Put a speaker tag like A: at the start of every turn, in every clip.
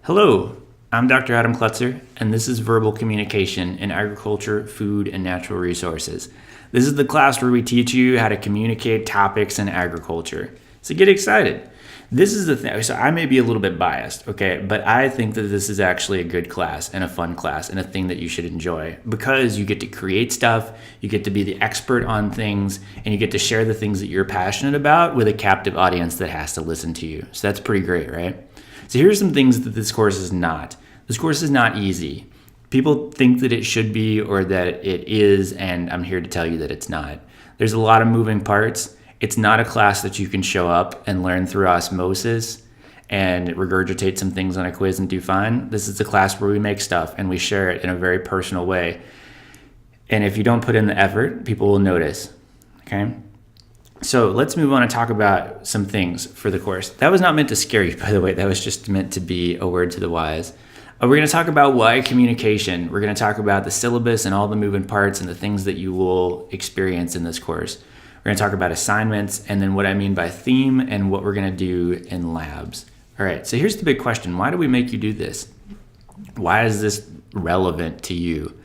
A: Hello, I'm Dr. Adam Klutzer, and this is Verbal Communication in Agriculture, Food, and Natural Resources. This is the class where we teach you how to communicate topics in agriculture. So get excited. This is the thing. So I may be a little bit biased, okay, but I think that this is actually a good class and a fun class and a thing that you should enjoy because you get to create stuff, you get to be the expert on things, and you get to share the things that you're passionate about with a captive audience that has to listen to you. So that's pretty great, right? So here's some things that this course is not. This course is not easy. People think that it should be or that it is, and I'm here to tell you that it's not. There's a lot of moving parts. It's not a class that you can show up and learn through osmosis and regurgitate some things on a quiz and do fine. This is a class where we make stuff and we share it in a very personal way. And if you don't put in the effort, people will notice, okay? So let's move on and talk about some things for the course. That was not meant to scare you, by the way. That was just meant to be a word to the wise. We're going to talk about why communication. We're going to talk about the syllabus and all the moving parts and the things that you will experience in this course. We're going to talk about assignments and then what I mean by theme and what we're going to do in labs. All right, so here's the big question. Why do we make you do this? Why is this relevant to you?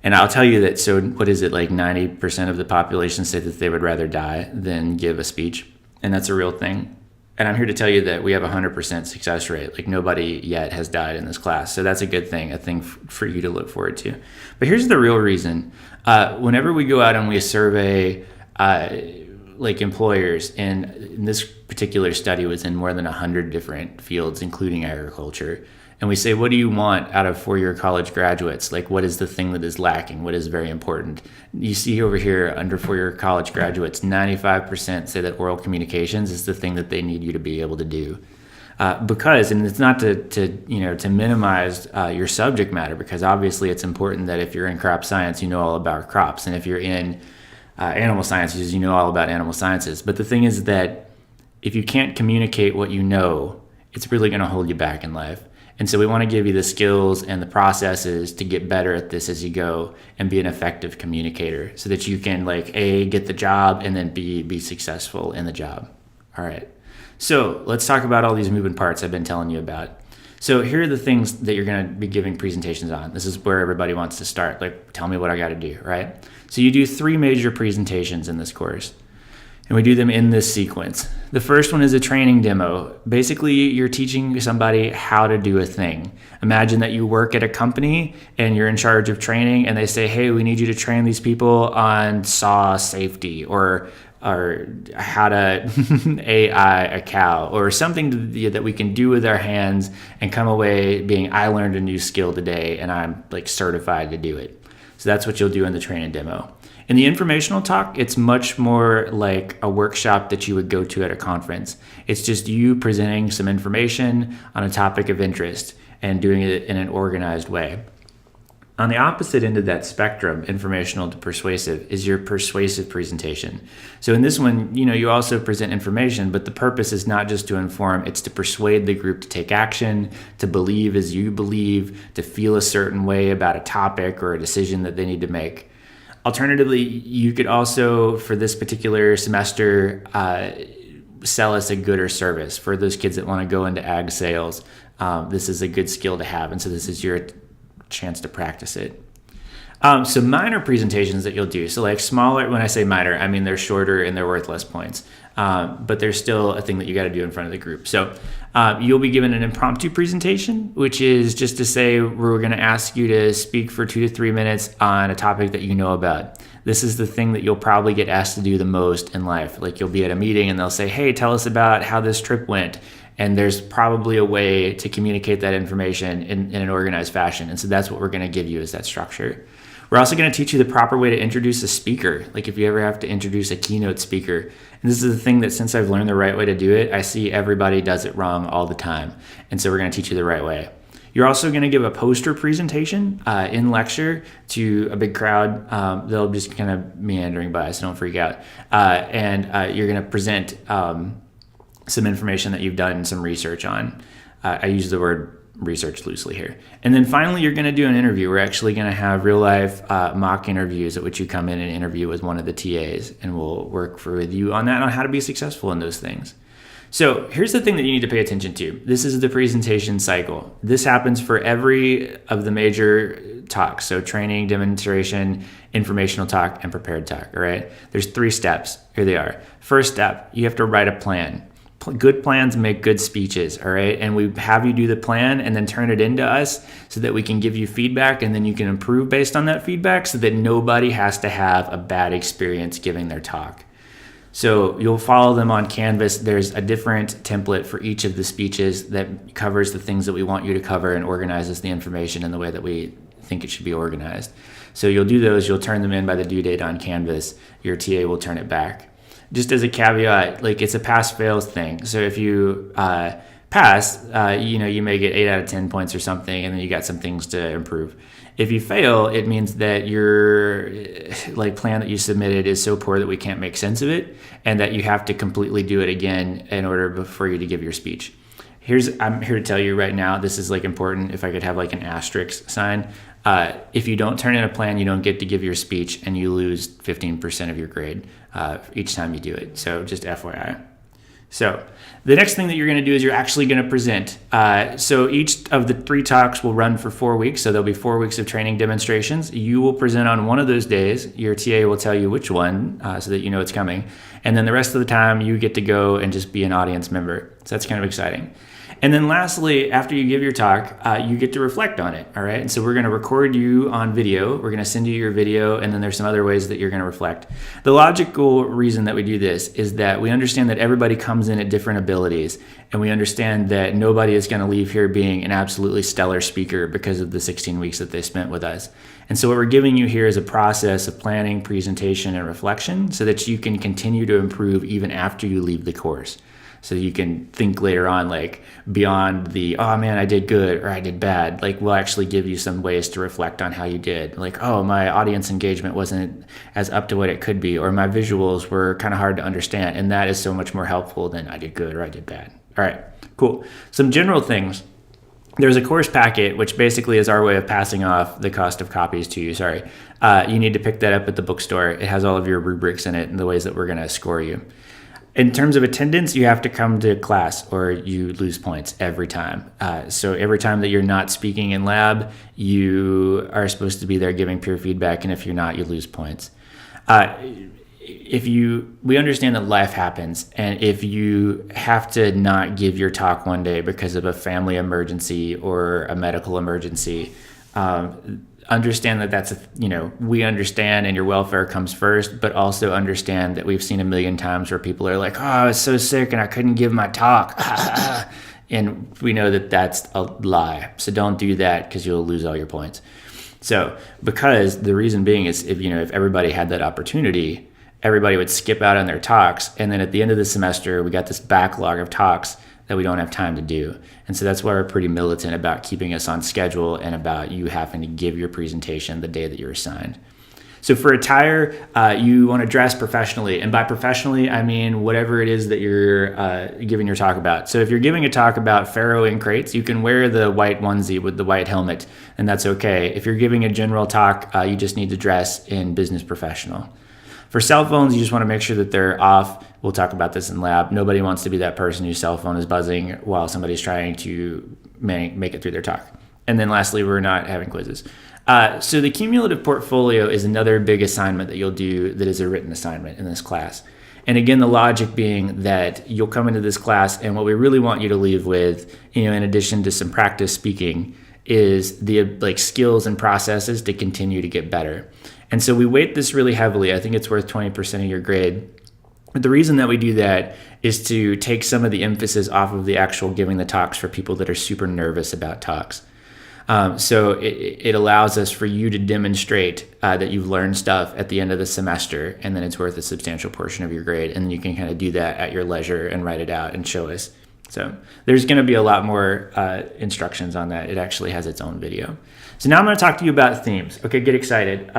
A: And I'll tell you that, so what is it, like 90% of the population say that they would rather die than give a speech. And that's a real thing. And I'm here to tell you that we have a 100% success rate. Like nobody yet has died in this class. So that's a good thing, a thing for you to look forward to. But here's the real reason. Whenever we go out and we survey like employers, and in this particular study was in more than 100 different fields, including agriculture. And we say, what do you want out of four-year college graduates? Like, what is the thing that is lacking? What is very important? You see over here, under four-year college graduates, 95% say that oral communications is the thing that they need you to be able to do. Because, and it's not to minimize your subject matter, because obviously it's important that if you're in crop science, you know all about crops. And if you're in animal sciences, you know all about animal sciences. But the thing is that if you can't communicate what you know, it's really going to hold you back in life. And so we want to give you the skills and the processes to get better at this as you go and be an effective communicator so that you can A, get the job, and then B, be successful in the job. All right. So let's talk about all these moving parts I've been telling you about. So here are the things that you're going to be giving presentations on. This is where everybody wants to start. Tell me what I got to do, right? So you do 3 major presentations in this course. And we do them in this sequence. The first one is a training demo. Basically, you're teaching somebody how to do a thing. Imagine that you work at a company and you're in charge of training and they say, hey, we need you to train these people on saw safety or how to AI a cow or something that we can do with our hands and come away being, I learned a new skill today and I'm certified to do it. So that's what you'll do in the training demo. In the informational talk, it's much more like a workshop that you would go to at a conference. It's just you presenting some information on a topic of interest and doing it in an organized way. On the opposite end of that spectrum, informational to persuasive, is your persuasive presentation. So in this one, you also present information, but the purpose is not just to inform, it's to persuade the group to take action, to believe as you believe, to feel a certain way about a topic or a decision that they need to make. Alternatively, you could also, for this particular semester, sell us a good or service. For those kids that want to go into ag sales, this is a good skill to have, and so this is your chance to practice it. So minor presentations that you'll do, so smaller, when I say minor, I mean they're shorter and they're worth less points, but there's still a thing that you got to do in front of the group. So you'll be given an impromptu presentation, which is just to say we're going to ask you to speak for 2 to 3 minutes on a topic that you know about. This is the thing that you'll probably get asked to do the most in life. You'll be at a meeting and they'll say, hey, tell us about how this trip went. And there's probably a way to communicate that information in an organized fashion. And so that's what we're going to give you is that structure. We're also going to teach you the proper way to introduce a speaker. If you ever have to introduce a keynote speaker. And this is the thing that since I've learned the right way to do it, I see everybody does it wrong all the time. And so we're going to teach you the right way. You're also going to give a poster presentation in lecture to a big crowd. They'll just kind of meandering by, so don't freak out. And you're going to present some information that you've done some research on. I use the word research loosely here. And then finally, you're going to do an interview. We're actually going to have real life mock interviews at which you come in and interview with one of the TAs, and we'll work with you on that, on how to be successful in those things. So here's the thing that you need to pay attention to. This is the presentation cycle. This happens for every of the major talks. So training, demonstration, informational talk, and prepared talk, all right? There's 3 steps. Here they are. First step, you have to write a plan. Good plans make good speeches, all right? And we have you do the plan and then turn it into us so that we can give you feedback and then you can improve based on that feedback so that nobody has to have a bad experience giving their talk. So you'll follow them on Canvas. There's a different template for each of the speeches that covers the things that we want you to cover and organizes the information in the way that we think it should be organized. So you'll do those, you'll turn them in by the due date on Canvas. Your TA will turn it back. Just as a caveat, like it's a pass-fails thing. So if you pass, you may get 8 out of 10 points or something, and then you got some things to improve. If you fail, it means that your plan that you submitted is so poor that we can't make sense of it, and that you have to completely do it again in order for you to give your speech. I'm here to tell you right now, this is important. If I could have an asterisk sign, if you don't turn in a plan, you don't get to give your speech, and you lose 15% of your grade each time you do it. So just FYI. So the next thing that you're going to do is you're actually going to present. So each of the 3 talks will run for 4 weeks. So there'll be 4 weeks of training demonstrations. You will present on one of those days. Your TA will tell you which one so that you know it's coming. And then the rest of the time you get to go and just be an audience member. So that's kind of exciting. And then lastly, after you give your talk, you get to reflect on it, all right? And so we're going to record you on video. We're going to send you your video, and then there's some other ways that you're going to reflect. The logical reason that we do this is that we understand that everybody comes in at different abilities, and we understand that nobody is going to leave here being an absolutely stellar speaker because of the 16 weeks that they spent with us. And so what we're giving you here is a process of planning, presentation, and reflection so that you can continue to improve even after you leave the course. So you can think later on, beyond the, oh man, I did good or I did bad. We'll actually give you some ways to reflect on how you did. Oh, my audience engagement wasn't as up to what it could be, or my visuals were kind of hard to understand. And that is so much more helpful than I did good or I did bad. All right, cool. Some general things. There's a course packet, which basically is our way of passing off the cost of copies to you. Sorry. You need to pick that up at the bookstore. It has all of your rubrics in it and the ways that we're going to score you. In terms of attendance, you have to come to class or you lose points every time. So every time that you're not speaking in lab, you are supposed to be there giving peer feedback, and if you're not, you lose points. We understand that life happens, and if you have to not give your talk one day because of a family emergency or a medical emergency, understand that we understand and your welfare comes first, but also understand that we've seen a million times where people are like, oh, I was so sick and I couldn't give my talk. And we know that that's a lie. So don't do that because you'll lose all your points. So because the reason being is if everybody had that opportunity, everybody would skip out on their talks. And then at the end of the semester, we got this backlog of talks that we don't have time to do. And so that's why we're pretty militant about keeping us on schedule and about you having to give your presentation the day that you're assigned. So for attire, you want to dress professionally. And by professionally, I mean whatever it is that you're giving your talk about. So if you're giving a talk about farrowing crates, you can wear the white onesie with the white helmet, and that's okay. If you're giving a general talk, you just need to dress in business professional. For cell phones, you just want to make sure that they're off. We'll talk about this in lab. Nobody wants to be that person whose cell phone is buzzing while somebody's trying to make it through their talk. And then lastly, we're not having quizzes. So the cumulative portfolio is another big assignment that you'll do that is a written assignment in this class. And again, the logic being that you'll come into this class, and what we really want you to leave with, in addition to some practice speaking, is the skills and processes to continue to get better. And so we weight this really heavily. I think it's worth 20% of your grade. But the reason that we do that is to take some of the emphasis off of the actual giving the talks for people that are super nervous about talks. So it allows us for you to demonstrate that you've learned stuff at the end of the semester, and then it's worth a substantial portion of your grade. And then you can kind of do that at your leisure and write it out and show us. So there's going to be a lot more instructions on that. It actually has its own video. So now I'm going to talk to you about themes. Okay, get excited.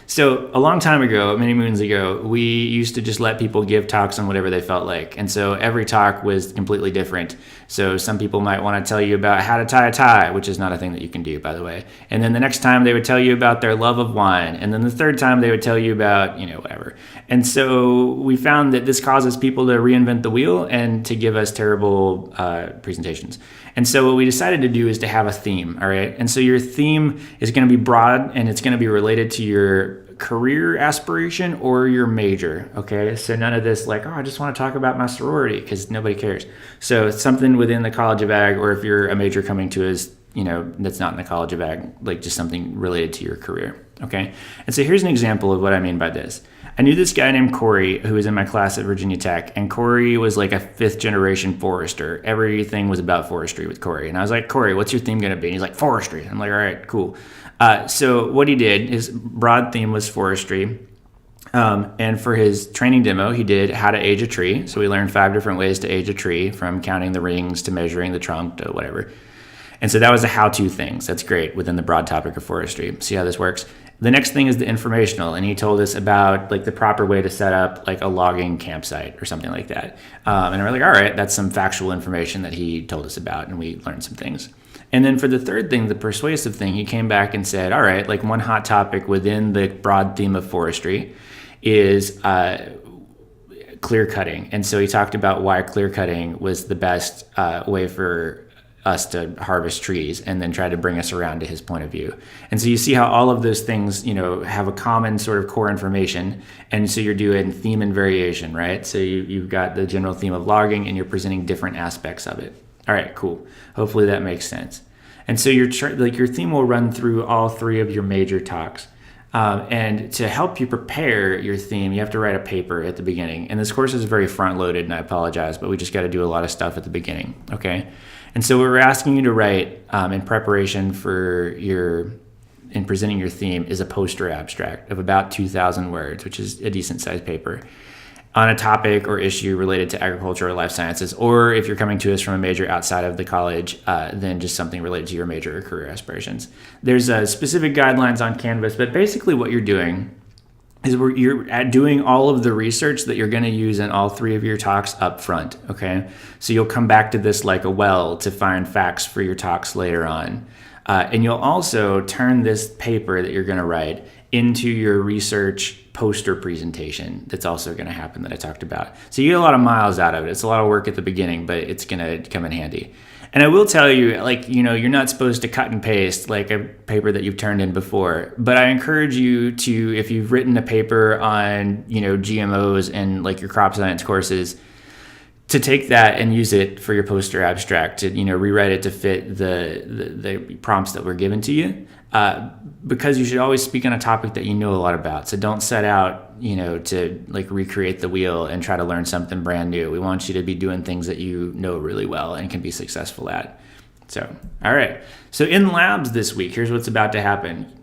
A: So a long time ago, many moons ago, we used to just let people give talks on whatever they felt like. And so every talk was completely different. So some people might want to tell you about how to tie a tie, which is not a thing that you can do, by the way. And then the next time they would tell you about their love of wine. And then the third time they would tell you about, whatever. And so we found that this causes people to reinvent the wheel and to give us terrible presentations. And so what we decided to do is to have a theme, all right? And so your theme is going to be broad, and it's going to be related to your career aspiration or your major, okay? So none of this like, I just want to talk about my sorority, because nobody cares. So it's something within the College of Ag, or if you're a major coming to us, that's not in the College of Ag, like just something related to your career, okay? And so here's an example of what I mean by this. I knew this guy named Corey who was in my class at Virginia Tech, and Corey was like a 5th generation forester. Everything was about forestry with Corey. And I was like, Corey, what's your theme going to be? And he's like, forestry. I'm like, all right, cool. So what he did, his broad theme was forestry. And for his training demo, he did how to age a tree. So we learned 5 different ways to age a tree, from counting the rings to measuring the trunk to whatever. And so that was the how-to things. That's great within the broad topic of forestry. See how this works? The next thing is the informational, and he told us about like the proper way to set up like a logging campsite or something like that. And we're like, all right, that's some factual information that he told us about, and we learned some things. And then for the third thing, the persuasive thing, he came back and said, all right, like one hot topic within the broad theme of forestry is clear cutting. And so he talked about why clear cutting was the best way for us to harvest trees, and then try to bring us around to his point of view. And so you see how all of those things, have a common sort of core information. And so you're doing theme and variation, right? So you've got the general theme of logging, and you're presenting different aspects of it. All right, cool. Hopefully that makes sense. And so your theme will run through all 3 of your major talks. And to help you prepare your theme, you have to write a paper at the beginning. And this course is very front-loaded, and I apologize, but we just got to do a lot of stuff at the beginning, okay? And so what we're asking you to write in preparation for in presenting your theme is a poster abstract of about 2,000 words, which is a decent-sized paper, on a topic or issue related to agriculture or life sciences, or if you're coming to us from a major outside of the college, then just something related to your major or career aspirations. There's specific guidelines on Canvas, but basically what you're doing is you're doing all of the research that you're going to use in all 3 of your talks up front, okay? So you'll come back to this like a well to find facts for your talks later on. And you'll also turn this paper that you're going to write into your research poster presentation that's also going to happen that I talked about. So you get a lot of miles out of it. It's a lot of work at the beginning, but it's going to come in handy. And I will tell you, you're not supposed to cut and paste like a paper that you've turned in before. But I encourage you to, if you've written a paper on, GMOs and like your crop science courses, to take that and use it for your poster abstract, to, rewrite it to fit the prompts that were given to you. Because you should always speak on a topic that you know a lot about. So don't set out, to like recreate the wheel and try to learn something brand new. We want you to be doing things that you know really well and can be successful at. So, all right. So in labs this week, here's what's about to happen.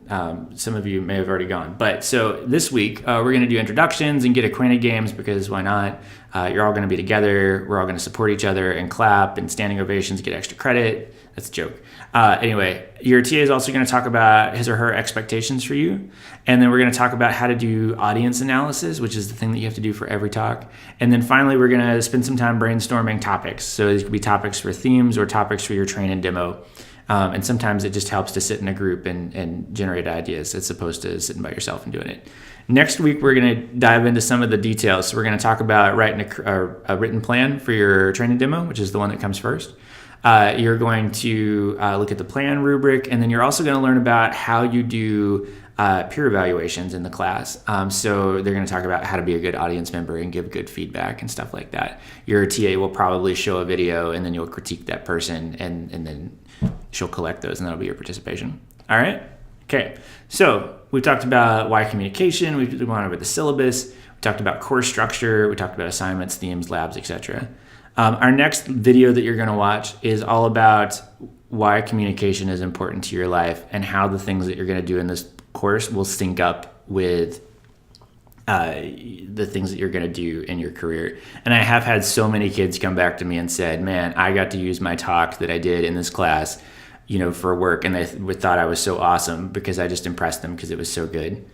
A: Some of you may have already gone. But so this week, we're going to do introductions and get acquainted games, because why not? You're all going to be together. We're all going to support each other and clap, and standing ovations get extra credit. That's a joke. Anyway, your TA is also going to talk about his or her expectations for you. And then we're going to talk about how to do audience analysis, which is the thing that you have to do for every talk. And then finally, we're going to spend some time brainstorming topics. So these could be topics for themes or topics for your train and demo. And sometimes it just helps to sit in a group and generate ideas as opposed to sitting by yourself and doing it. Next week, we're going to dive into some of the details. So we're going to talk about writing a written plan for your training demo, which is the one that comes first. You're going to look at the plan rubric, and then you're also going to learn about how you do peer evaluations in the class. So they're going to talk about how to be a good audience member and give good feedback and stuff like that. Your TA will probably show a video, and then you'll critique that person, and then she'll collect those, and that'll be your participation. All right? Okay. So we talked about why communication. We went over the syllabus. We talked about course structure. We talked about assignments, themes, labs, etc. Our next video that you're going to watch is all about why communication is important to your life and how the things that you're going to do in this course will sync up with the things that you're going to do in your career. And I have had so many kids come back to me and said, man, I got to use my talk that I did in this class, for work. And they thought I was so awesome because I just impressed them because it was so good.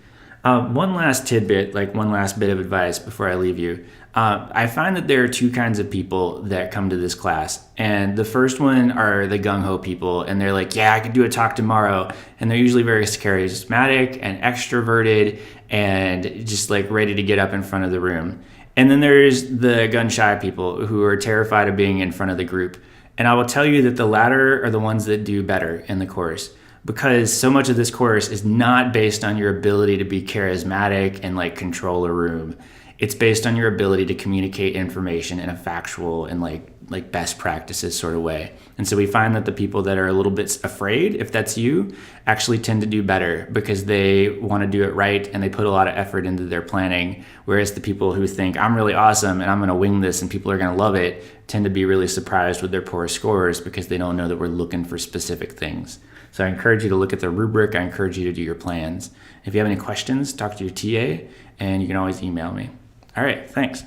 A: One last tidbit, like one last bit of advice before I leave you. I find that there are two kinds of people that come to this class. And the first one are the gung-ho people. And they're like, yeah, I could do a talk tomorrow. And they're usually very charismatic and extroverted and just like ready to get up in front of the room. And then there's the gun-shy people who are terrified of being in front of the group. And I will tell you that the latter are the ones that do better in the course, because so much of this course is not based on your ability to be charismatic and like control a room. It's based on your ability to communicate information in a factual and like best practices sort of way. And so we find that the people that are a little bit afraid, if that's you, actually tend to do better because they want to do it right and they put a lot of effort into their planning. Whereas the people who think I'm really awesome and I'm going to wing this and people are going to love it tend to be really surprised with their poor scores because they don't know that we're looking for specific things. So I encourage you to look at the rubric. I encourage you to do your plans. If you have any questions, talk to your TA, and you can always email me. All right, thanks.